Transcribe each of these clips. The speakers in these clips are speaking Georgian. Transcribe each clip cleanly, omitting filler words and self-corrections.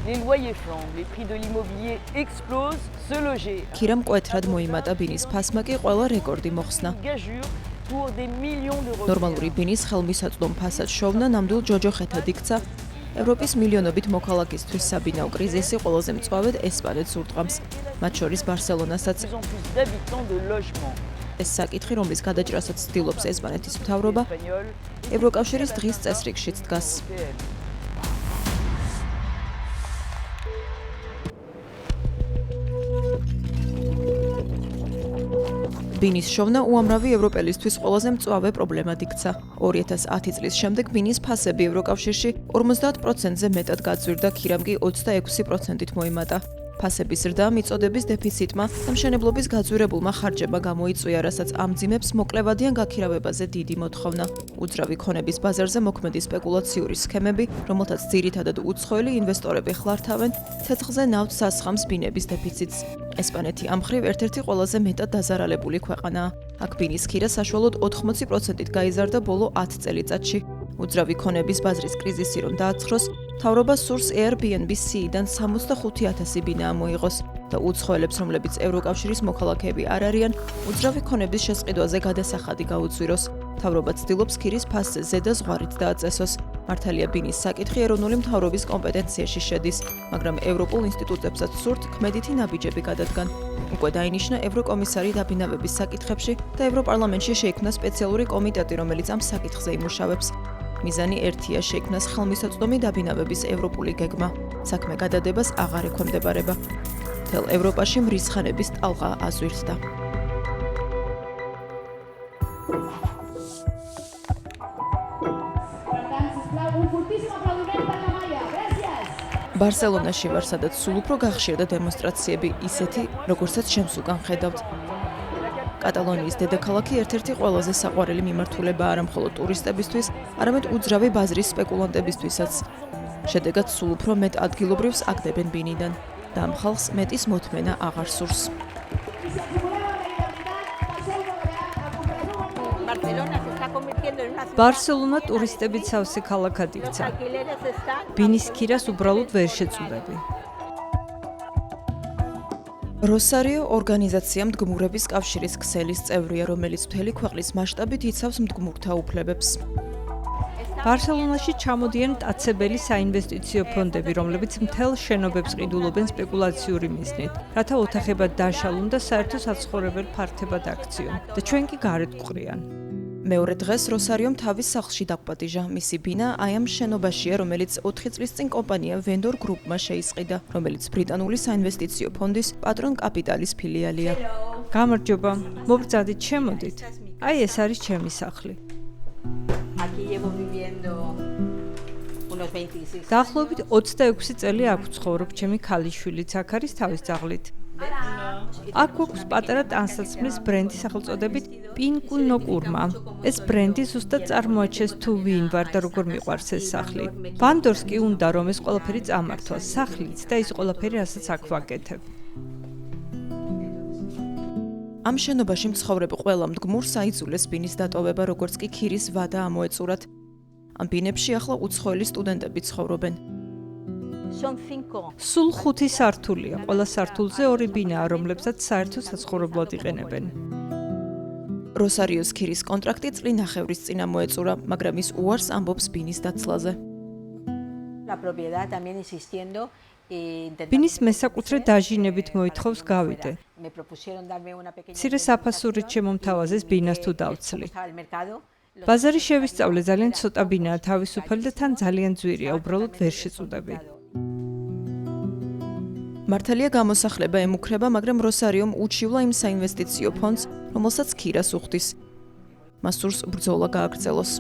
Les loyers flambent, les prix de l'immobilier explosent, se loger. ქირამ მკვეთრად მოიმატა ბინის ფასმა კი ყველა რეკორდი მოხსნა. Gageure pour des millions d'euros. ნორმალური ბინის ხელმისაწვდომ ფასად შოვნა ნამდვილ ჯოჯოხეთად იქცა. ევროპის მილიონობით მოქალაქისთვის საბინაო კრიზისი ყველაზე მწვავედ ესპანეთს ურტყამს, მათ შორის ბარსელონასაც. De plus en plus d'habitants de logements. ეს საკითხი, რომლის გადაჭრასაც ცდილობს ესპანეთის მთავრობა, Espagnols, ევროკავშირის დღის წესრიგშიც დგას. ბინის შოვნა უამრავი ევროპელისთვის ყველაზე მწვავე პრობლემად იქცა. 2010 წლის შემდეგ ბინის ფასები ევროკავშირში 50%-ზე მეტად გაძვირდა, ქირამ კი 26%-ით მოიმატა. ფასების ზრდა მიწოდების დეფიციტმა და მშენებლობის გაძვირებულმა ხარჯებმა გამოიწვია, რასაც ამძიმებს მოკლევადიან გაქირავებაზე დიდი მოთხოვნა. უძრავი ქონების ბაზარზე მოქმედი სპეკულაციური სქემები, რომელთაც ძირითადად უცხოელი ინვესტორები ხლართავენ, ცეცხლზე ნავთს ასხამს ბინების დეფიციტს. ესპანეთი ამ მხრივ ერთ-ერთი ყველაზე მეტად დაზარალებული ქვეყანაა. აქ ბინის ქირა საშუალოდ 80%-ით გაიზარდა ბოლო 10 წელიწადში. უძრავი ქონების ბაზრის კრიზისი რომ დააცხროს, მთავრობა სურს Airbnb-დან 65,000 ბინა ამოიღოს და უცხოელებს, რომლებიც ევროკავშირის მოქალაქეები არ არიან, უძრავი ქონების შესყიდვაზე გადასახადი გაუწვიროს. მთავრობა ცდილობს ქირის ფასზე ზედა ზღვარით დააწესოს. მართალია ბინის საკითხი ეროვნული მთავრობის კომპეტენციაში შედის, მაგრამ ევროპულ ინსტიტუტებსაც სურთ ქმედითი ნაბიჯები გადადგან. უკვე დაინიშნა ევროკომისარი დაბინავების საკითხებში და ევროპარლამენტში შეიქმნა სპეციალური კომიტეტი, რომელიც ამ საკითხზე იმუშავებს. მიზანი ერთია, შეიქმნას ხელმისაწვდომი დაბინავების ევროპული გეგმა. საქმე გადადებას აღარ ექვემდებარება. მთელ ევროპაში მრისხანების ტალღა აზვირთდა. ბარსელონაში ვარ, სადაც სულ უფრო გახშირდა დემონსტრაციები, ისეთი, როგორცაც ჩემს უკან ხედავთ. კატალონიის დედაქალაქი ერთ-ერთი ყველაზე საყვარელი მიმართულება არა მხოლოდ ტურისტებისთვის, არამედ უძრავი ბაზრის სპეკულანტებისთვისაც. შედეგად სულ უფრო მეტ ადგილობრივს აგდებენ ბინიდან და ამ ხალხს მეტის მოთმენა აღარ სურს. ბარსელონა ტურისტებით სავსე ქალაქად იქცა. ბინის ქირას უბრალოდ ვერ შეწუდები. როსარიო ორგანიზაცია მდგმურების კავშირის ქსელის წევრია, რომელიც მთელი ქვეყნის მასშტაბით იცავს მდგმურთა უფლებებს. ბარსელონაში ჩამოდიან მტაცებელი საინვესტიციო ფონდები, რომლებიც მთელ შენობებს ყიდულობენ სპეკულაციური მიზნით, რათა ოთახებად დაშალონ და საერთო საცხოვრებელ ფართებად აქციონ და ჩვენ კი გარეთ გვყრიან. მეორე დღეს როსარიომ თავის სახლში დაგპატიჟა. მისი ბინა აი ამ შენობაშია, რომელიც 4 წლის წინ კომპანია Vendor Group-მა შეისყიდა, რომელიც ბრიტანული საინვესტიციო ფონდის Patron Capital-ის ფილიალია. გამარჯობა, მოგწადით, შემოდით. აი ეს არის ჩემი სახლი. დაახლოებით 26 წელი აქ ვცხოვრობ, ჩემი ქალიშვილიც აქ არის თავის ძაღლით. აქ გვაქვს პატარა ტანსაცმლის ბრენდი სახელწოდებით პინკუ ნო კურმა. ეს ბრენდი ზუსტად წარმოაჩენს თუ ვინ ვარ და როგორ მიყვარს ეს სახლი. ვანდორს კი უნდა რომ ეს ყველაფერი წამართვას, სახლიც და ის ყველაფერი რასაც აქ ვაკეთებ. ამ შენობაში მცხოვრებ ყველა მდგმურს აიძულეს ბინის დატოვება, როგორც კი ქირის ვადა ამოეწურათ. ამ ბინებში ახლა უცხოელი სტუდენტები ცხოვრობენ. სულ 5 სართულია, ყველა სართულზე 2 ბინაა, რომლებსაც საერთო საცხოვრებლად იყენებენ. როსარიოს ქირის კონტრაქტი წლინახევრის წინ ამოეწურა, მაგრამ ის უარს ამბობს ბინის დაცლაზე. ბინის მესაკუთრე დაჟინებით მოითხოვს გავიდე. მცირე საფასურით შემომთავაზეს ბინას თუ დავცლი. ბაზარი შევისწავლე, ძალიან ცოტა ბინაა თავისუფალი და თან ძალიან ძვირია, უბრალოდ ვერ შეწუდები. მართალია გამოსახლება ემუქრება, მაგრამ როსარიომ უჩივლა იმ საინვესტიციო ფონდს, რომელსაც ქირას უხდის. მას სურს ბრძოლა გააგრძელოს.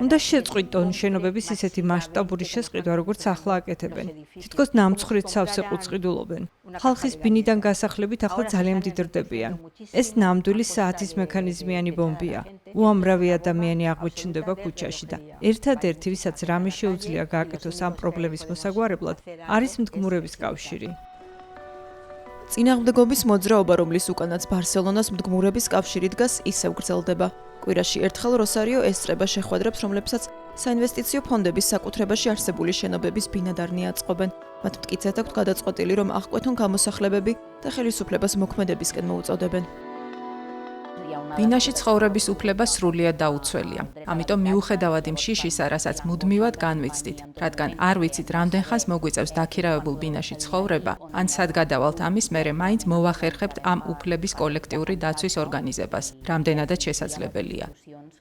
უნდა შეწყვიტონ შენობების ისეთი მასშტაბური შესყიდვა, როგორც ახლა აკეთებენ. თითქოს ნამცხრით სავსე ყუთს ყიდულობენ. ხალხის ბინიდან გასახლებით ახლა ძალიან მდიდრდებიან. ეს ნამდვილი საათის მექანიზმიანი ბომბია. უამრავი ადამიანი აღმოჩნდება ქუჩაში და ერთადერთი, ვისაც რამე შეუძლია გააკეთოს ამ პრობლემის მოსაგვარებლად, არის მდგმურების კავშირი. წინააღმდეგობის მოძრაობა, რომლის უკანაც ბარსელონას მდგმურების კავშირი დგას, ისევ გრძელდება. კვირაში ერთხელ როსარიო ესწრება შეხვედრებს, რომლებსაც საინვესტიციო ფონდების საკუთრებაში არსებული შენობების ბინადარნი აწყობენ. მათ მტკიცედ აქვთ გადაწყვეტილი, რომ აღკვეთონ გამოსახლებები და ხელისუფლებას მოქმედებისკენ მოუწოდებენ. ბინაში ცხოვრების უფლება სრულიად დაუცველია. ამიტომ მიუხედავად იმ შიშისა, რასაც მუდმივად განვიცდით, რადგან არ ვიცით, რამდენ ხანს მოგვიწევს დაქირავებულ ბინაში ცხოვრება, ან სად გადავალთ ამის მერე მაინც მოვახერხებთ ამ უფლების კოლექტიური დაცვის ორგანიზებას, რამდენადაც შესაძლებელია.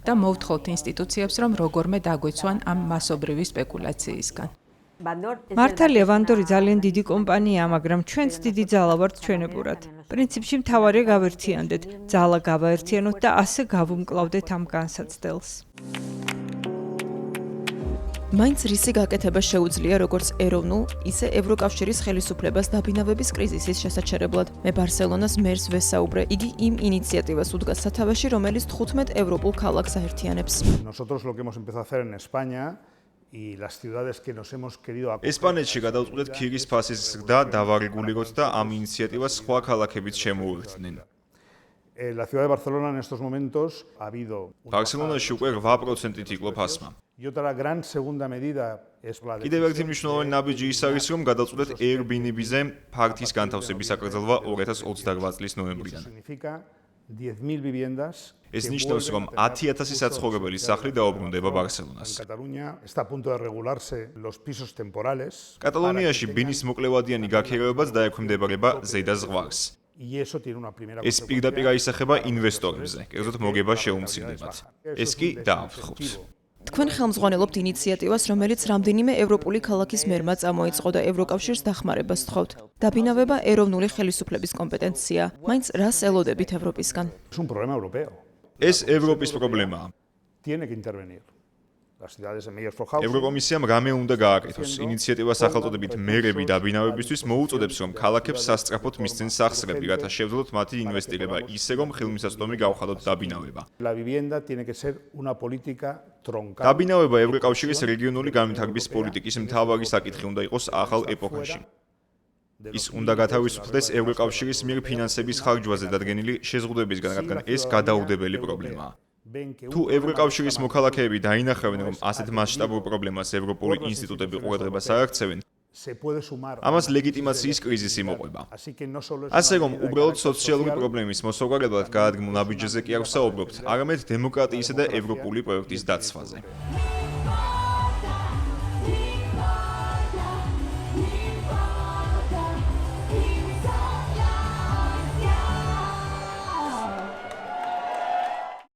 და მოვთხოვთ ინსტიტუციებს, რომ როგორმე დაგვეცვან ამ მასობრივი სპეკულაციისგან. მართალია ვანდორი ძალიან დიდი კომპანიაა, მაგრამ ჩვენც დიდი ძალა ვართ ჩვენებურად. პრინციპში მთავარია გავერთიანდეთ, ძალა გავაერთიანოთ და ასე გავუმკლავდეთ ამ განსაცდელს. მაინც რისი გაკეთება შეუძლია როგორც ეროვნულ, ისე ევროკავშირის ხელისუფლებას დაბინავების კრიზისის შესაჩერებლად. მე ბარსელონას მერს ვესაუბრე, იგი იმ ინიციატივას უდგას სათავეში, რომელიც 15 ევროპულ ქალაქს აერთიანებს. Nosotros lo que hemos empezado a hacer en España y las ciudades que nos hemos querido ესპანეთში გადავწყვეტეთ ქიგის ფასის ზრდა დავარეგულიროთ და ამ ინიციატივას სხვა ქალაქებიც შემოუერთდნენ. La ciudad de Barcelona en estos momentos ha habido ბარსელონაში უკვე 8%-ით იკლო ფასმა. y otra gran segunda medida es la de კიდევ ერთი მნიშვნელოვანი ნაბიჯი ის არის, რომ გადავწყვეტეთ Airbnb-ზე ფართის განთავსების საკრძალვა 2028 წლის ნოემბრიდან. significa 10.000 viviendas. ეს ნიშნავს, რომ 10,000 საცხოვრებელი სახლი დაუბრუნდება ბარსელონას. En Cataluña está a punto de regularse los pisos temporales. კატალონიაში ბინის მოკლევადიანი გაქირავებაც დაექვემდებარება ზედა ზღვარს. Y eso tiene una primera ეს პირდაპირ აისახება ინვესტორებზე, კერძოდ მოგება შეუმცირდებათ. ეს კი დააფრთხოთ. თქვენ ხელმძღვანელობთ ინიციატივას, რომელიც რამდენიმე ევროპული ქალაქის მერმა წამოიწყო და ევროკავშირს დახმარებას სთხოვთ. დაბინავება ეროვნული ხელისუფლების კომპეტენციაა. მაინც რას ელოდებით ევროპისგან? Es un problema europeo. ეს ევროპის პრობლემაა. Tiene que intervenir. Las ciudades de Meyerfrohausen. ევროკომისიამ რამე უნდა გააკეთოს. ინიციატივა სახელწოდებით მერები დაბინავებისთვის მოუწოდებს, რომ ქალაქებს სასწრაფოდ მისცენ სახსრები, რათა შევძლოთ მათი ინვესტირება ისე, რომ ხელმისაწვდომი გავხადოთ დაბინავება. La vivienda tiene que ser una política troncal. დაბინავება ევროკავშირის რეგიონული განვითარების პოლიტიკის მთავარი საკითხი უნდა იყოს ახალ ეპოქაში. ის უნდა გათავისუფლდეს ევროკავშირის მიერ ფინანსების ხარჯვაზე დადგენილი შეზღუდვებისგან, რადგან ეს გადაუდებელი პრობლემაა. თუ ევროკავშირის მოქალაქეები დაინახავენ, რომ ასეთ მასშტაბურ პრობლემას ევროპული ინსტიტუტები ყურადღებას არ აქცევენ, ამას ლეგიტიმაციის კრიზისი მოყვება. ასე რომ, უბრალოდ სოციალური პრობლემის მოსაუბრებლად გადადგმულ ნაბიჯზე კი არ ვსაუბრობთ, არამედ დემოკრატიისა და ევროპული პროექტის დაცვაზე.